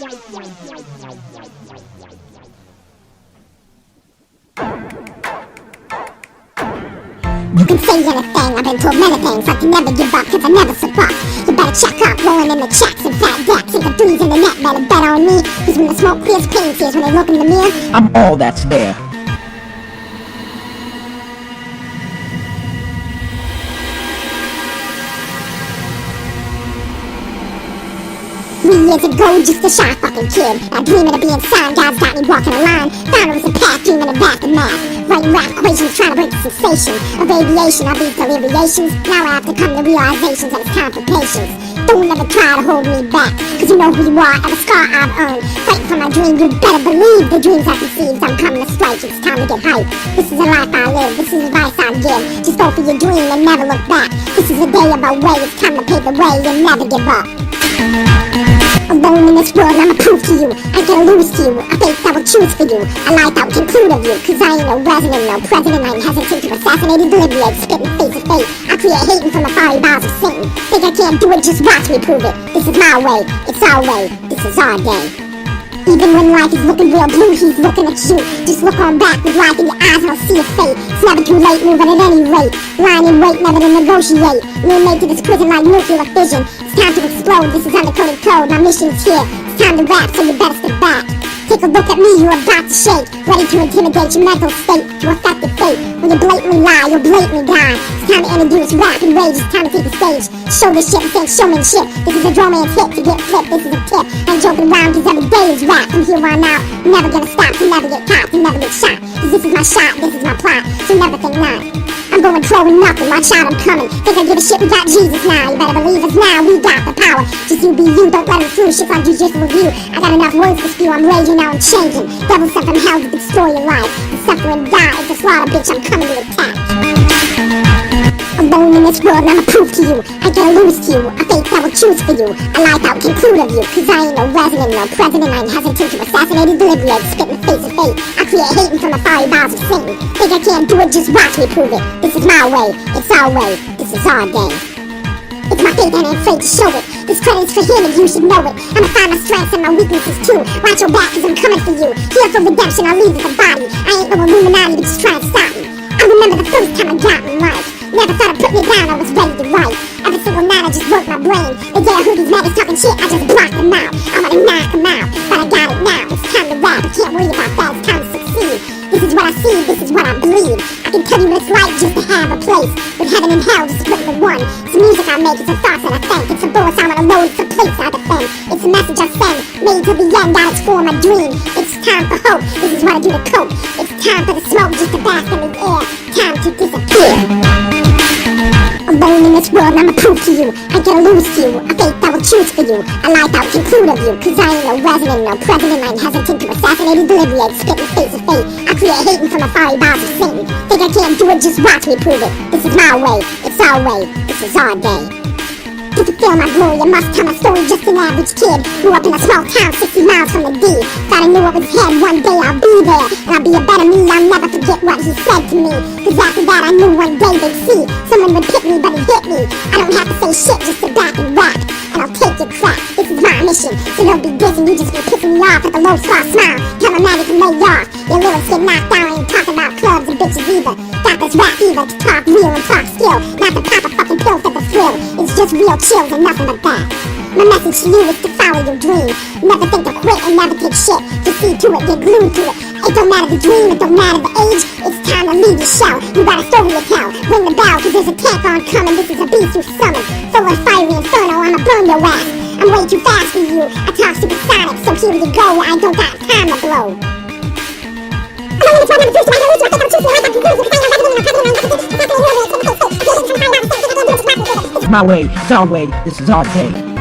You can say anything, I've been told many things, like to never give up, cause I never survive. You better check up, rolling in the checks and fat decks, and the threes in the net, better bet on me, cause when the smoke clears, pain tears, when they look in the mirror, I'm all that's there. 3 years ago, just a shy fucking kid. Not dreaming of being signed, God's got me walking a line. Found it was a path, dreaming of aftermath. Writing rap equations, trying to break the sensation of aviation, all these deliriations. Now I have to come to realizations that it's time for patience. Don't ever try to hold me back, cause you know who you are, every scar I've earned. Fighting for my dream, you better believe the dreams I conceived. I'm coming to strike, it's time to get hype. This is a life I live, this is advice I give. Just go for your dream and never look back. This is a day of our way, it's time to pave the way and never give up. Alone in this world, I'ma prove to you I ain't gonna lose to you, a faith I will choose for you, a life I will conclude of you. Cause I ain't no resident, no president, I ain't hesitant to assassinate and deliberate, spitting face to face. I create hating from the fiery bowels of Satan. Think I can't do it, just watch me prove it. This is my way, it's our way, this is our day. Even when life is looking real blue, he's looking at you. Just look on back with life in your eyes and I'll see your fate. It's never too late, moving at any rate. Lying in wait, never to negotiate. New made to this prison like nuclear fission. It's time to explode, this is undercoded code. My mission's here, it's time to rap, so you better step back. Take a look at me, you're about to shake. Ready to intimidate your mental state, to affect your fate. When you blatantly lie, you'll blatantly die. It's time to introduce rap and rage, it's time to take the stage. Show this shit, this ain't showmanship. This is a romance hit to get flipped, this is a tip. I ain't joking around, cause every day is rap. From here on out, I'm never gonna stop, to never get caught, to never get shot. Cause this is my shot, this is my plot, so never think not. I'm going pro and nothing, watch out, I'm coming. Think I give a shit, we got Jesus now. You better believe us now, we got the power. Just you be you, don't let him through, shit's on judicial review. I got enough words to spew, I'm raging, now I'm changing. Devil sent from hell to destroy your life. The suffering die, it's a slaughter, bitch, I'm coming to attack. Alone in this world, I'ma prove to you I ain't gonna lose to you, a faith I will choose for you, a life I will conclude of you. Cause I ain't no resident, no president, I ain't hesitant to assassinate and deliberate, spitting face to face. I create hating from the fiery bowels of Satan. Think I can't do it, just watch me prove it. This is my way, it's our way, this is our day. It's my faith, I ain't afraid to show it. This credit's for him and you should know it. I'ma find my strengths and my weaknesses too. Watch your back cause I'm coming for you. Here for redemption, I'll leave with a body. I ain't no Illuminati but just trying to stop me. I remember the first time I got in life. Never thought I'd put me down, I was ready to write. Every single night I just worked my brain. The day I heard these niggas talking shit, I just blocked them out. I wanna knock them out, but I got it now. It's time to rap, I can't worry about that, it's time to succeed. This is what I see, this is what I believe. I can tell you what it's like just to have a place with heaven and hell just split into one. It's the music I make, it's the thoughts that I think. It's the bullets I wanna load, it's the place I defend. It's the message I send, made to the end, I'll explore my dream. It's time for hope, this is what I do to cope. It's time for the smoke just to bask in the air. Time to disappear. Alone in this world, I'ma prove to you I ain't gonna lose to you, a faith I will choose for you, a life I will conclude of you. Cause I ain't no resident, no president, I ain't hesitant to assassinate and deliberate, spitting face to face. I create hating from the fiery bowels of Satan. Think I can't do it, just watch me prove it. This is my way, it's our way, this is our day. To fulfill my glory, I must tell my story, just an average kid. Grew up in a small town 60 miles from the D. Thought I knew what was ahead, one day I'll be there. And I'll be a better me, I'll never forget what he said to me. Cause after that I knew one day they'd see someone would pick me, but he hit me. I don't have to say shit, just sit back and rap. And I'll take your crap, this is my mission. So don't be dissing, you just be pissing me off at the low star smile. Tell my man he can lay off. Your lyrics get knocked down, I ain't talking about clubs and bitches either. Got this rap fever to talk real and talk skill. Not to pop a fucking pill for the thrill. It's just real chills and nothing but that. My message to you is to follow your dream. Never think to quit and never take shit. Just see to it, get glued to it. It don't matter the dream, it don't matter the age. It's time to leave your show. You got a story to tell. Ring the bell, cause there's a tank on coming. This is a beast you summon. Full of fiery inferno, I'ma burn your ass. I'm way too fast for you. I talk supersonic, so here you go. I don't got time to blow. It's my way, it's our way, this is our day.